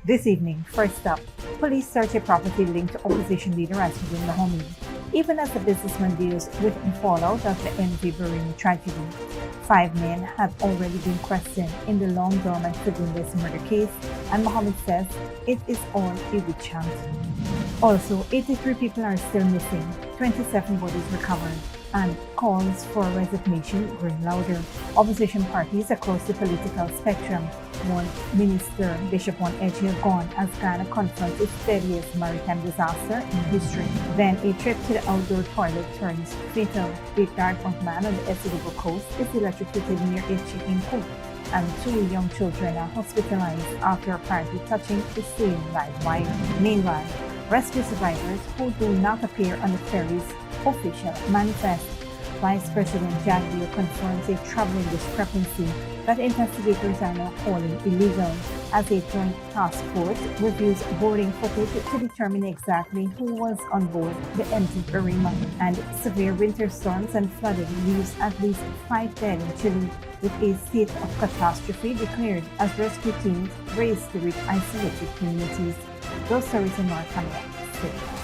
This evening, first up, police search a property linked to Opposition Leader Azruddin Mohamed, even as the businessman deals with the fallout of the MV Barima tragedy. 5 men have already been questioned in the long-dormant Fagundes murder case, and Mohamed says it is all a witch hunt. Also, 83 people are still missing, 27 bodies recovered, and calls for resignation growing louder. Opposition parties across the political spectrum want Minister Juan Edghill gone as Guyana confronts its deadliest maritime disaster in history. Then a trip to the outdoor toilet turns fatal. A Dartmouth man on the Essequibo Coast is electrocuted near a chicken coop, and 2 young children are hospitalised after apparently touching the same live wire. Meanwhile, rescue survivors who do not appear on the ferry's official manifest. Vice President Jagdeo confirms a troubling discrepancy that investigators are now calling illegal, as a joint task force reviews boarding footage to determine exactly who was on board the MV Barima. And severe winter storms and flooding leaves at least 5 dead in Chile, with a state of catastrophe declared as rescue teams race to reach isolated communities. Those stories and more coming up. Stay with us.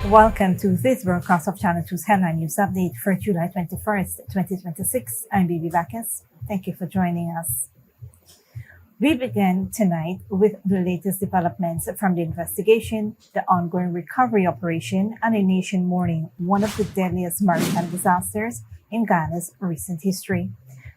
Welcome to this broadcast of Channel 2's Headline News Update for July 21st, 2026. I'm Bibi Bacchus. Thank you for joining us. We begin tonight with the latest developments from the investigation, the ongoing recovery operation, and a nation mourning one of the deadliest maritime disasters in Guyana's recent history.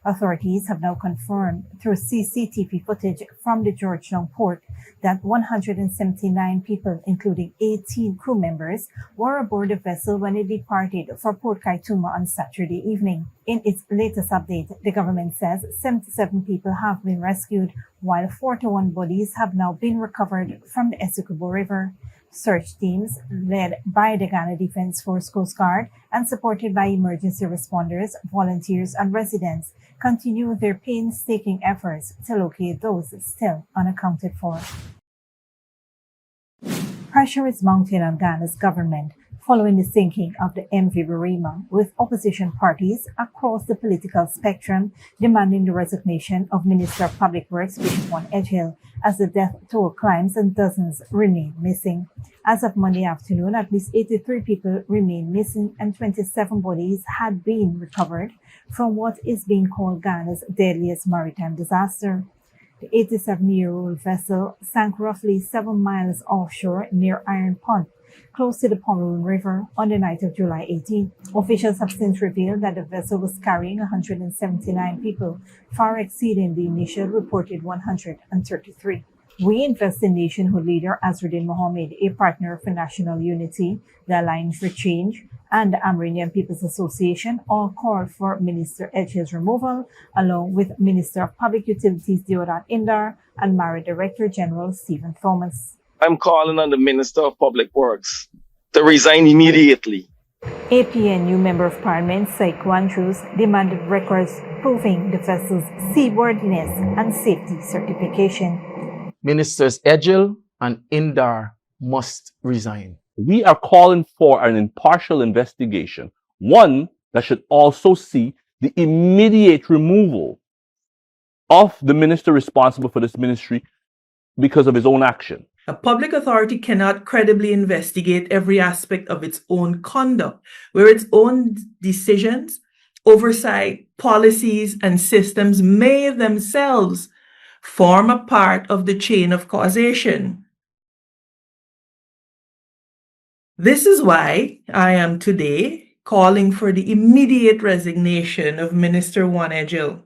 Authorities have now confirmed through CCTV footage from the Georgetown port that 179 people, including 18 crew members, were aboard the vessel when it departed for Port Kaituma on Saturday evening. In its latest update, the government says 77 people have been rescued, while 41 bodies have now been recovered from the Essequibo River. Search teams, led by the Ghana Defense Force Coast Guard and supported by emergency responders, volunteers, and residents, continue their painstaking efforts to locate those still unaccounted for. Pressure is mounting on Ghana's government following the sinking of the MV Barima, with opposition parties across the political spectrum demanding the resignation of Minister of Public Works Juan Edghill as the death toll climbs and dozens remain missing. As of Monday afternoon, at least 83 people remain missing and 27 bodies had been recovered from what is being called Ghana's deadliest maritime disaster. The 87-year-old vessel sank roughly 7 miles offshore near Iron Pond, close to the Pomeroon River, on the night of July 18. Officials have since revealed that the vessel was carrying 179 people, far exceeding the initial reported 133. We invest in nationhood leader Azruddin Mohamed, a partner for national unity, the Alliance for Change, and the Amerindian People's Association all called for Minister Edghill's removal, along with Minister of Public Utilities Deodat Indar and MARA Director General Stephen Thomas. I'm calling on the Minister of Public Works to resign immediately. APNU Member of Parliament Essequibo Andrews demanded records proving the vessel's seaworthiness and safety certification. Ministers Edghill and Indar must resign. We are calling for an impartial investigation, one that should also see the immediate removal of the minister responsible for this ministry because of his own action. A public authority cannot credibly investigate every aspect of its own conduct, where its own decisions, oversight, policies, and systems may themselves form a part of the chain of causation. This is why I am today calling for the immediate resignation of Minister Juan Edghill.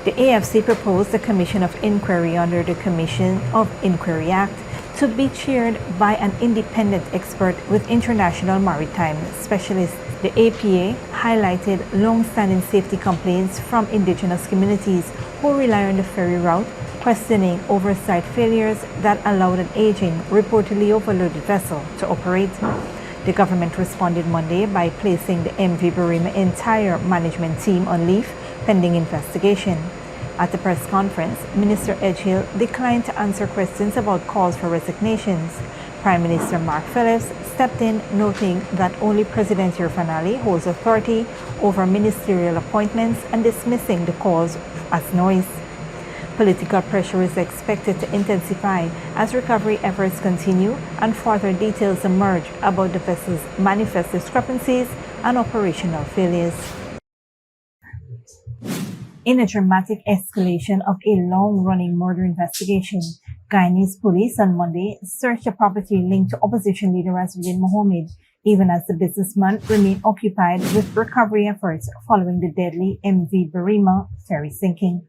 The AFC proposed a commission of inquiry under the Commission of Inquiry Act to be chaired by an independent expert with international maritime specialists. The APA highlighted long-standing safety complaints from indigenous communities who rely on the ferry route, questioning oversight failures that allowed an aging, reportedly overloaded vessel to operate. The government responded Monday by placing the MV Barima entire management team on leave pending investigation. At the press conference, Minister Edghill declined to answer questions about calls for resignations. Prime Minister Mark Phillips stepped in, noting that only President Jagdeo holds authority over ministerial appointments and dismissing the calls as noise. Political pressure is expected to intensify as recovery efforts continue and further details emerge about the vessel's manifest discrepancies and operational failures. In a dramatic escalation of a long-running murder investigation, Guyanese police on Monday searched a property linked to Opposition Leader Azruddin Mohamed, even as the businessman remained occupied with recovery efforts following the deadly MV Barima ferry sinking.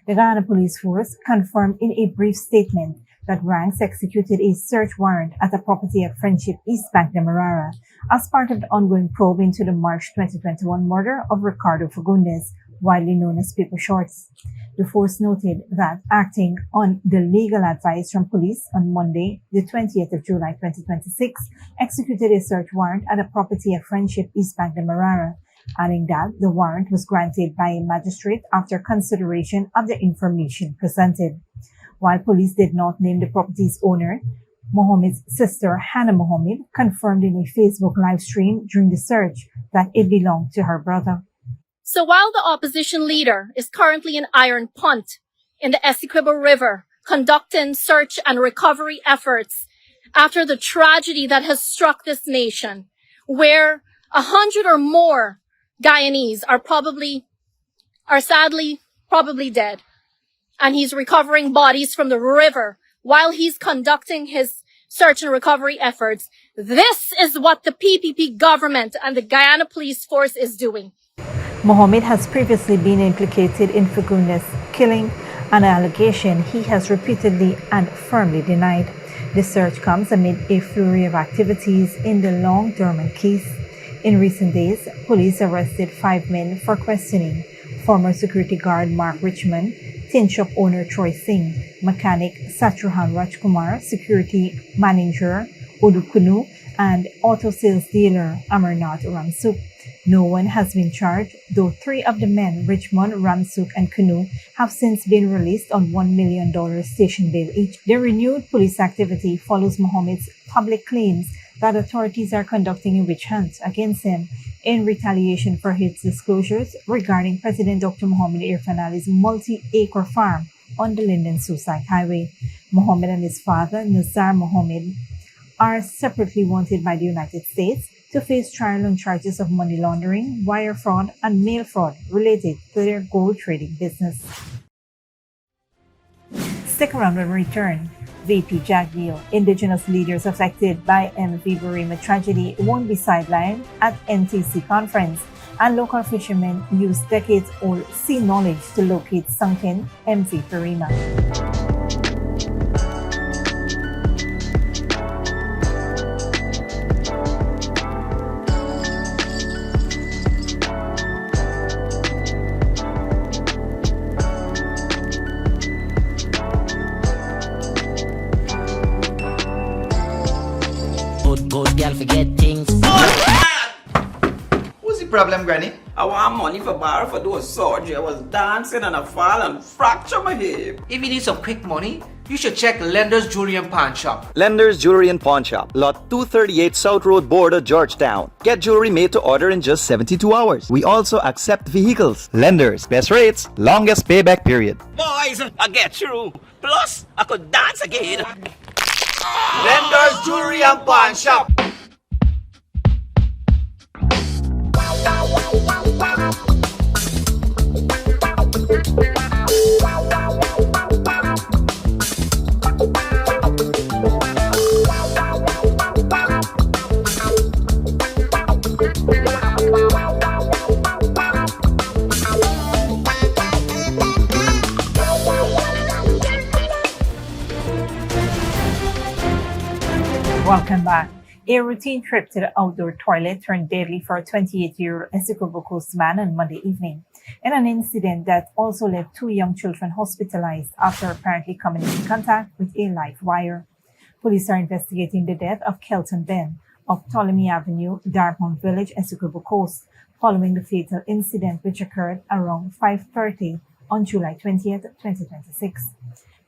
The Guyana Police Force confirmed in a brief statement that ranks executed a search warrant at a property at Friendship East Bank Demerara as part of the ongoing probe into the March 2021 murder of Ricardo Fagundes, widely known as Paper Shorts. The force noted that acting on the legal advice from police on Monday, the 20th of July 2026, executed a search warrant at a property at Friendship East Bank Demerara, adding that the warrant was granted by a magistrate after consideration of the information presented. While police did not name the property's owner, Mohamed's sister, Hannah Mohamed, confirmed in a Facebook live stream during the search that it belonged to her brother. So while the opposition leader is currently in Iron Punt in the Essequibo River, conducting search and recovery efforts after the tragedy that has struck this nation, where 100 or more Guyanese are sadly probably dead, and he's recovering bodies from the river while he's conducting his search and recovery efforts. This is what the PPP government and the Guyana Police Force is doing. Mohamed has previously been implicated in Fagundes killing, an allegation he has repeatedly and firmly denied. The search comes amid a flurry of activities in the long-dormant case. In recent days, police arrested 5 men for questioning: former security guard Mark Richmond, tin shop owner Troy Singh, mechanic Satruhan Rajkumar, security manager Odu Kunu, and auto sales dealer Amarnath Ramsuk. No one has been charged, though 3 of the men, Richmond, Ramsuk, and Kunu, have since been released on $1 million station bail each. The renewed police activity follows Mohamed's public claims that authorities are conducting a witch hunt against him in retaliation for his disclosures regarding President Dr. Mohamed Irfan Ali's multi-acre farm on the Linden-Suicide Highway. Mohamed and his father, Nazar Mohamed, are separately wanted by the United States to face trial on charges of money laundering, wire fraud, and mail fraud related to their gold trading business. Stick around when we return. VP Jagdeo, indigenous leaders affected by MV Barima tragedy won't be sidelined at NTC conference, and local fishermen use decades-old sea knowledge to locate sunken MV Barima. Good girl forget things. What's the problem, Granny? I want money for borrow for those surgery. I was dancing and I fall and fracture my hip. If you need some quick money, you should check Lender's Jewelry and Pawn Shop. Lender's Jewelry and Pawn Shop, Lot 238 South Road, Border, Georgetown. Get jewelry made to order in just 72 hours. We also accept vehicles. Lender's, best rates, longest payback period. Boys, I get through. Plus, I could dance again. Lender's Jewelry and Pawn Shop. Welcome back. A routine trip to the outdoor toilet turned deadly for a 28-year-old Essequibo Coast man on Monday evening, in an incident that also left 2 young children hospitalized after apparently coming into contact with a live wire. Police are investigating the death of Kelton Ben of Ptolemy Avenue, Dartmouth Village, Essequibo Coast, following the fatal incident which occurred around 5:30 on July 20th, 2026.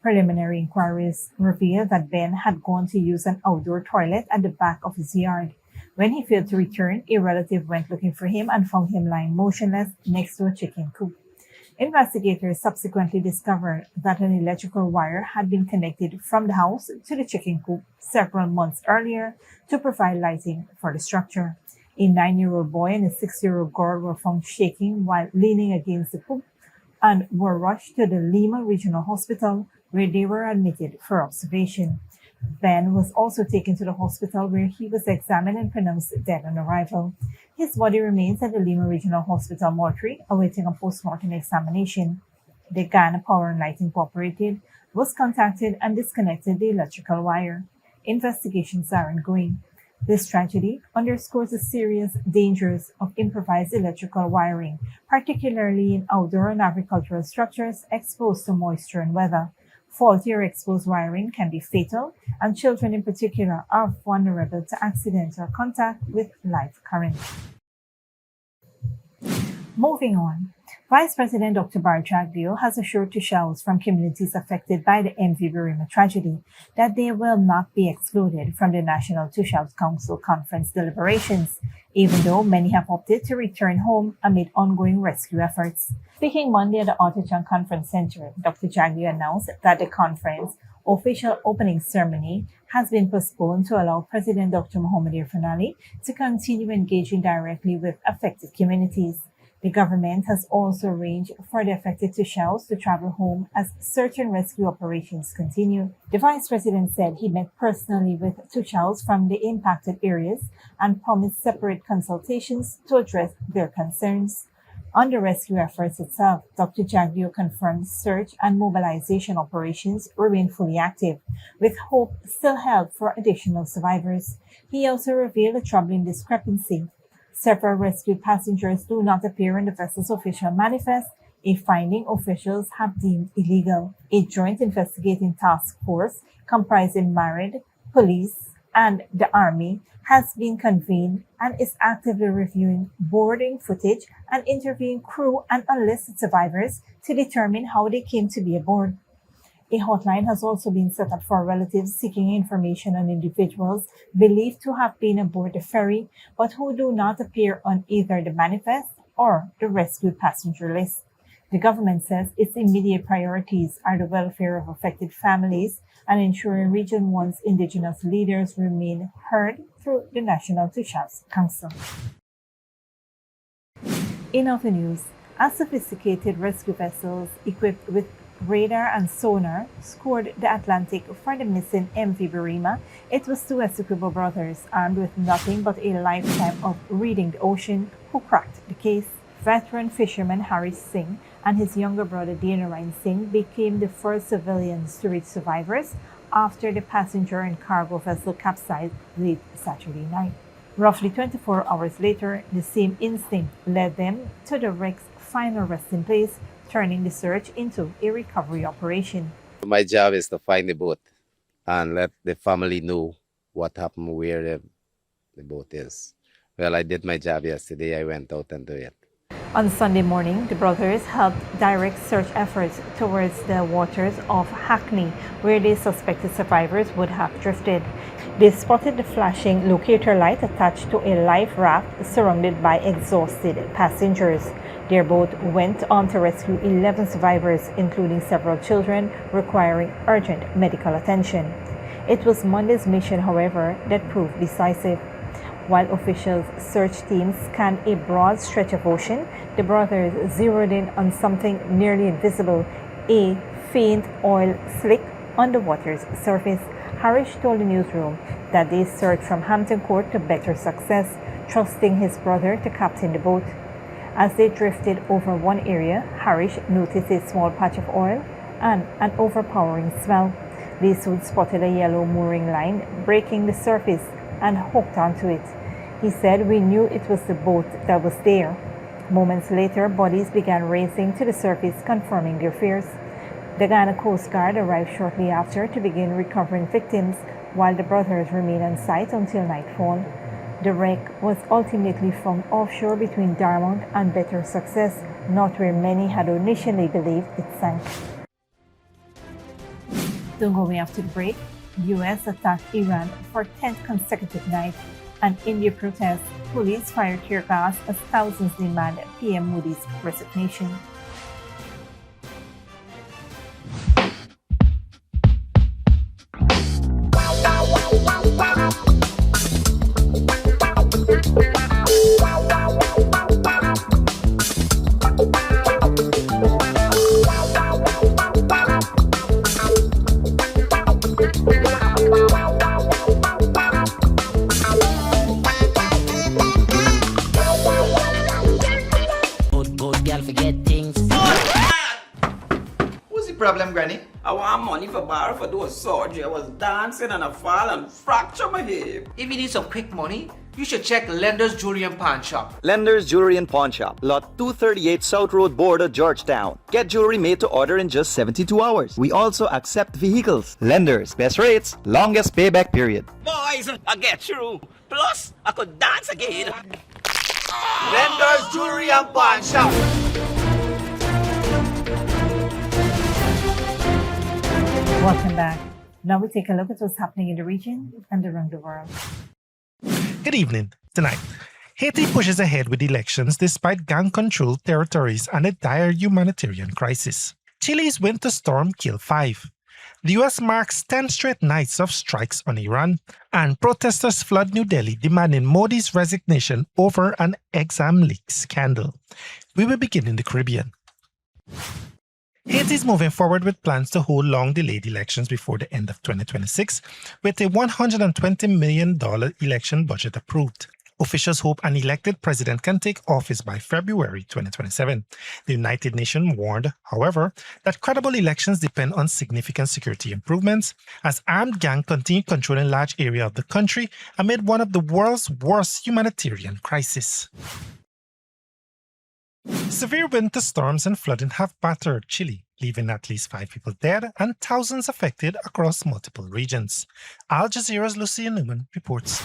Preliminary inquiries revealed that Ben had gone to use an outdoor toilet at the back of his yard. When he failed to return, a relative went looking for him and found him lying motionless next to a chicken coop. Investigators subsequently discovered that an electrical wire had been connected from the house to the chicken coop several months earlier to provide lighting for the structure. A 9-year-old boy and a 6-year-old girl were found shaking while leaning against the coop and were rushed to the Lima Regional Hospital, where they were admitted for observation. Ben was also taken to the hospital, where he was examined and pronounced dead on arrival. His body remains at the Lima Regional Hospital mortuary, awaiting a post-mortem examination. The Guyana Power and Lighting Incorporated was contacted and disconnected the electrical wire. Investigations are ongoing. This tragedy underscores the serious dangers of improvised electrical wiring, particularly in outdoor and agricultural structures exposed to moisture and weather. Faulty or exposed wiring can be fatal, and children in particular are vulnerable to accidental contact with live current. Moving on, Vice President Dr. Jagdeo has assured Tushals from communities affected by the MV Barima tragedy that they will not be excluded from the National Tushals Council Conference deliberations, even though many have opted to return home amid ongoing rescue efforts. Speaking Monday at the Opposition Conference Center, Dr. Jagdeo announced that the conference official opening ceremony has been postponed to allow President Dr. Mohamed to continue engaging directly with affected communities. The government has also arranged for the affected Tushals to travel home as search and rescue operations continue. The Vice President said he met personally with Tushals from the impacted areas and promised separate consultations to address their concerns. On the rescue efforts itself, Dr. Jagdeo confirmed search and mobilization operations remain fully active, with hope still held for additional survivors. He also revealed a troubling discrepancy. Several rescued passengers do not appear in the vessel's official manifest, a finding officials have deemed illegal. A joint investigating task force comprising marine, police, and the Army has been convened and is actively reviewing boarding footage and interviewing crew and unlisted survivors to determine how they came to be aboard. A hotline has also been set up for relatives seeking information on individuals believed to have been aboard the ferry but who do not appear on either the manifest or the rescued passenger list. The government says its immediate priorities are the welfare of affected families and ensuring Region 1's indigenous leaders remain heard through the National Tushals Council. In other news, as sophisticated rescue vessels equipped with radar and sonar scoured the Atlantic for the missing MV Barima, it was two Essequibo brothers armed with nothing but a lifetime of reading the ocean who cracked the case. Veteran fisherman Harry Singh and his younger brother Dana Singh became the first civilians to reach survivors after the passenger and cargo vessel capsized late Saturday night. Roughly 24 hours later, the same instinct led them to the wreck's final resting place, turning the search into a recovery operation. My job is to find the boat and let the family know what happened, where the boat is. Well, I did my job yesterday. I went out and did it. On Sunday morning, the brothers helped direct search efforts towards the waters of Hackney, where they suspected survivors would have drifted. They spotted the flashing locator light attached to a life raft surrounded by exhausted passengers. Their boat went on to rescue 11 survivors, including several children requiring urgent medical attention. It was Monday's mission, however, that proved decisive. While officials' search teams scanned a broad stretch of ocean, the brothers zeroed in on something nearly invisible, a faint oil slick on the water's surface. Harish told the newsroom that they searched from Hampton Court to better success, trusting his brother to captain the boat. As they drifted over one area, Harish noticed a small patch of oil and an overpowering smell. They soon spotted a yellow mooring line breaking the surface and hooked onto it. He said, "We knew it was the boat that was there." Moments later, bodies began racing to the surface, confirming their fears. The Guyana Coast Guard arrived shortly after to begin recovering victims, while the brothers remained on site until nightfall. The wreck was ultimately found offshore between Dartmouth and Better Success, not where many had initially believed it sank. Don't go away after the break. U.S. attacked Iran for 10th consecutive night, and India protests. Police fire tear gas as thousands demand PM Modi's resignation. What's the problem, Granny? I want money for borrow for those surgery. I was dancing and I fall and fracture my hip. If you need some quick money, you should check Lender's Jewelry and Pawn Shop. Lender's Jewelry and Pawn Shop, lot 238 South Road Border, Georgetown. Get jewelry made to order in just 72 hours. We also accept vehicles. Lenders, best rates, longest payback period. Boys, I get through. Plus, I could dance again. Lender's Jewelry and Pawn Shop. Welcome back. Now we take a look at what's happening in the region and around the world. Good evening. Tonight, Haiti pushes ahead with elections despite gang-controlled territories and a dire humanitarian crisis. Chile's winter storm killed 5. The U.S. marks 10 straight nights of strikes on Iran, and protesters flood New Delhi demanding Modi's resignation over an exam leak scandal. We will begin in the Caribbean. Haiti is moving forward with plans to hold long-delayed elections before the end of 2026, with a $120 million election budget approved. Officials hope an elected president can take office by February 2027. The United Nations warned, however, that credible elections depend on significant security improvements, as armed gangs continue controlling large areas of the country amid one of the world's worst humanitarian crises. Severe winter storms and flooding have battered Chile, leaving at least 5 people dead and thousands affected across multiple regions. Al Jazeera's Lucia Newman reports.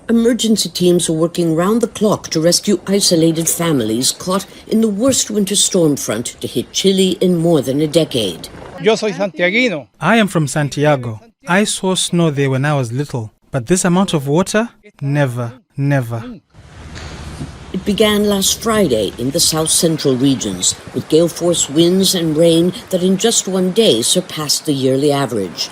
Emergency teams are working round the clock to rescue isolated families caught in the worst winter storm front to hit Chile in more than a decade. Yo soy santiaguino. I am from Santiago. I saw snow there when I was little, but this amount of water? Never, never. It began last Friday in the south-central regions, with gale force winds and rain that in just one day surpassed the yearly average.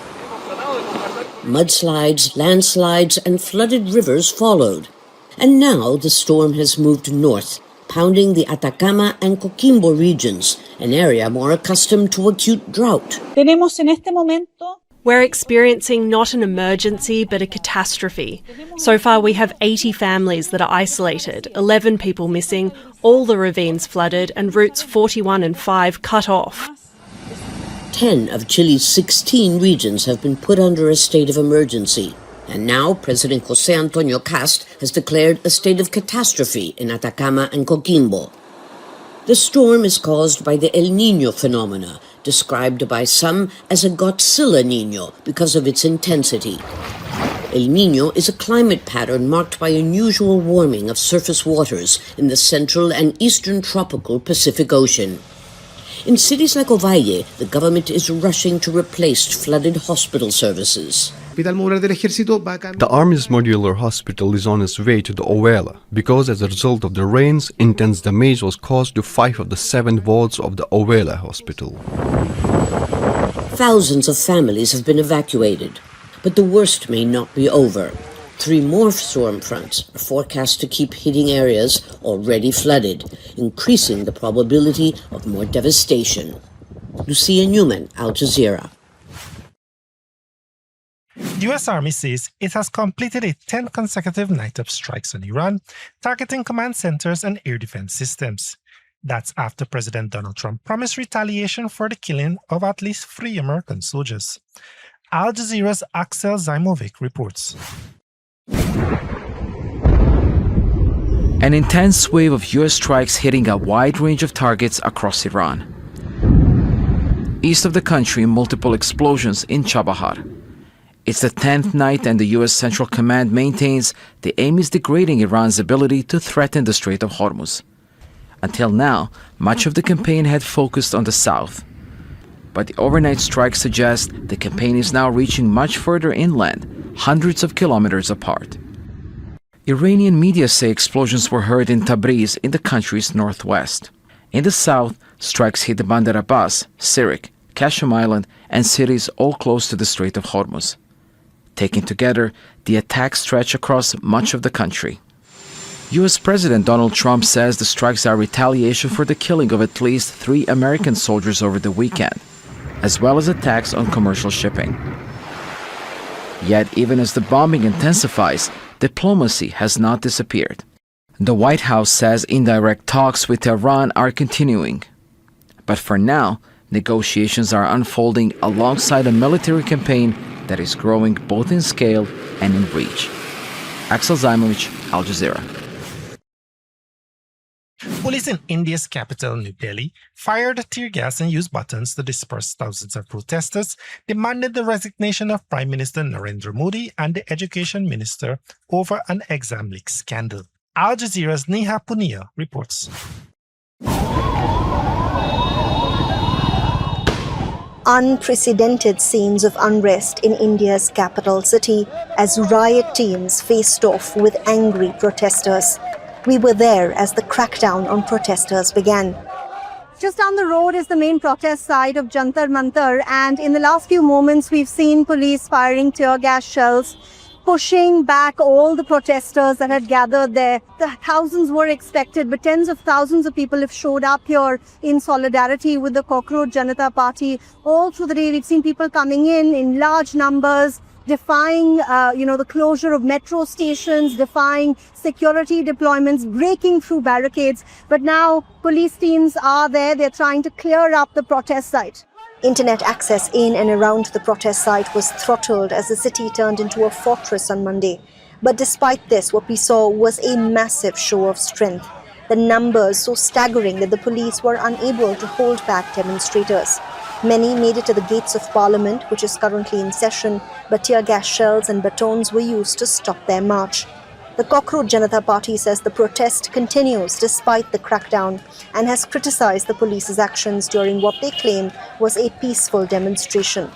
Mudslides, landslides, and flooded rivers followed. And now the storm has moved north, pounding the Atacama and Coquimbo regions, an area more accustomed to acute drought. We're experiencing not an emergency, but a catastrophe. So far, we have 80 families that are isolated, 11 people missing, all the ravines flooded, and routes 41 and 5 cut off. 10 of Chile's 16 regions have been put under a state of emergency. And now President José Antonio Cast has declared a state of catastrophe in Atacama and Coquimbo. The storm is caused by the El Niño phenomena, described by some as a Godzilla Niño because of its intensity. El Niño is a climate pattern marked by unusual warming of surface waters in the central and eastern tropical Pacific Ocean. In cities like Ovalle, the government is rushing to replace flooded hospital services. The Army's modular hospital is on its way to the Ovela because as a result of the rains, intense damage was caused to 5 of the 7 wards of the Ovela hospital. Thousands of families have been evacuated, but the worst may not be over. 3 more storm fronts are forecast to keep hitting areas already flooded, increasing the probability of more devastation. Lucia Newman, Al Jazeera. The U.S. Army says it has completed a 10th consecutive night of strikes on Iran, targeting command centers and air defense systems. That's after President Donald Trump promised retaliation for the killing of at least 3 American soldiers. Al Jazeera's Axel Zaimovic reports. An intense wave of U.S. strikes hitting a wide range of targets across Iran. East of the country, multiple explosions in Chabahar. It's the 10th night and the U.S. Central Command maintains the aim is degrading Iran's ability to threaten the Strait of Hormuz. Until now, much of the campaign had focused on the south. but the overnight strike suggests the campaign is now reaching much further inland, hundreds of kilometers apart. Iranian media say explosions were heard in Tabriz in the country's northwest. In the south, strikes hit the Bandar Abbas, Sirik, Kashim Island, and cities all close to the Strait of Hormuz. Taken together, the attacks stretch across much of the country. U.S. President Donald Trump says the strikes are retaliation for the killing of at least 3 American soldiers over the weekend, as well as attacks on commercial shipping. Yet, even as the bombing intensifies, diplomacy has not disappeared. The White House says indirect talks with Iran are continuing. But for now, negotiations are unfolding alongside a military campaign that is growing both in scale and in reach. Axel Zaimovic, Al Jazeera. Police in India's capital, New Delhi, fired tear gas and used buttons to disperse thousands of protesters, demanded the resignation of Prime Minister Narendra Modi and the Education Minister over an exam leak scandal. Al Jazeera's Neha Punia reports. Unprecedented scenes of unrest in India's capital city as riot teams faced off with angry protesters. We were there as the crackdown on protesters began. Just down the road is the main protest site of Jantar Mantar, and in the last few moments we've seen police firing tear gas shells, pushing back all the protesters that had gathered there. The thousands were expected, but tens of thousands of people have showed up here in solidarity with the Cockroach Janata Party. All through the day we've seen people coming in large numbers, defying the closure of metro stations, defying security deployments, breaking through barricades. But now police teams are there. They're trying to clear up the protest site. Internet access in and around the protest site was throttled as the city turned into a fortress on Monday. But despite this, what we saw was a massive show of strength. The numbers so staggering that the police were unable to hold back demonstrators. Many made it to the gates of Parliament, which is currently in session, but tear gas shells and batons were used to stop their march. The Cockroach Janata Party says the protest continues despite the crackdown and has criticized the police's actions during what they claim was a peaceful demonstration.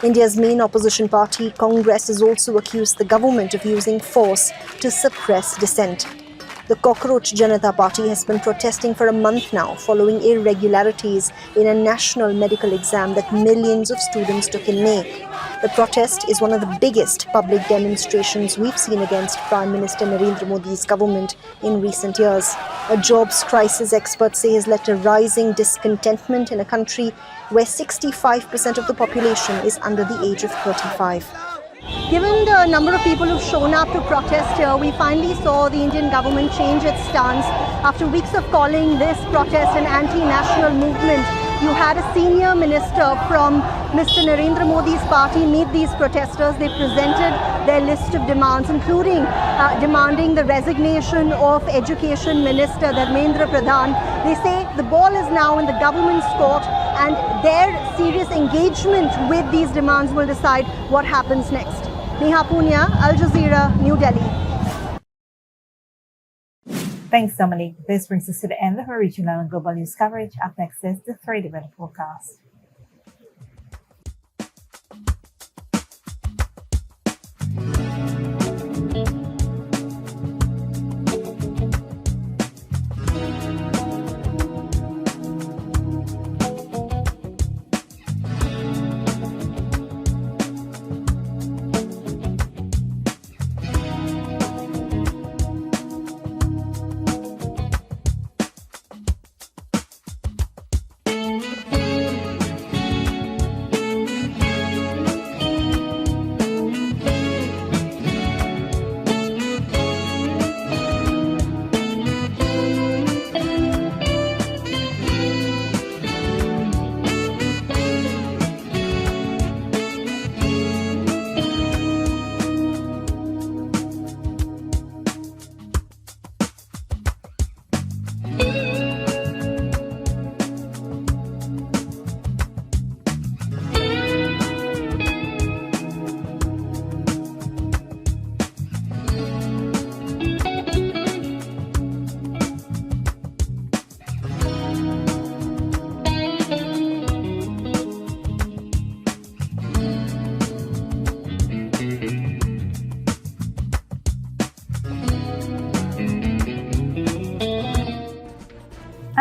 India's main opposition party, Congress, has also accused the government of using force to suppress dissent. The Cockroach Janata Party has been protesting for a month now following irregularities in a national medical exam that millions of students took in May. The protest is one of the biggest public demonstrations we've seen against Prime Minister Narendra Modi's government in recent years. A jobs crisis, experts say, has led to rising discontentment in a country where 65% of the population is under the age of 35. Given the number of people who've shown up to protest here, we finally saw the Indian government change its stance. After weeks of calling this protest an anti-national movement, you had a senior minister from Mr. Narendra Modi's party meet these protesters. They presented their list of demands, including demanding the resignation of Education Minister Dharmendra Pradhan. They say the ball is now in the government's court, and their serious engagement with these demands will decide what happens next. Neha Punia, Al Jazeera, New Delhi. Thanks, Dominic. This brings us to the end of our regional and global news coverage. Up next is the 3-event forecast.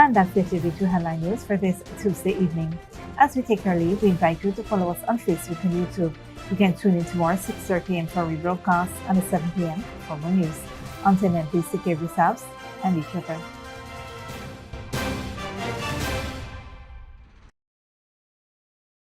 And that's the TV2 headline news for this Tuesday evening. As we take our leave, we invite you to follow us on Facebook and YouTube. You can tune in tomorrow 6:30 a.m. for rebroadcast and at 7 p.m. for more news. Until then, please take care of yourselves and each other.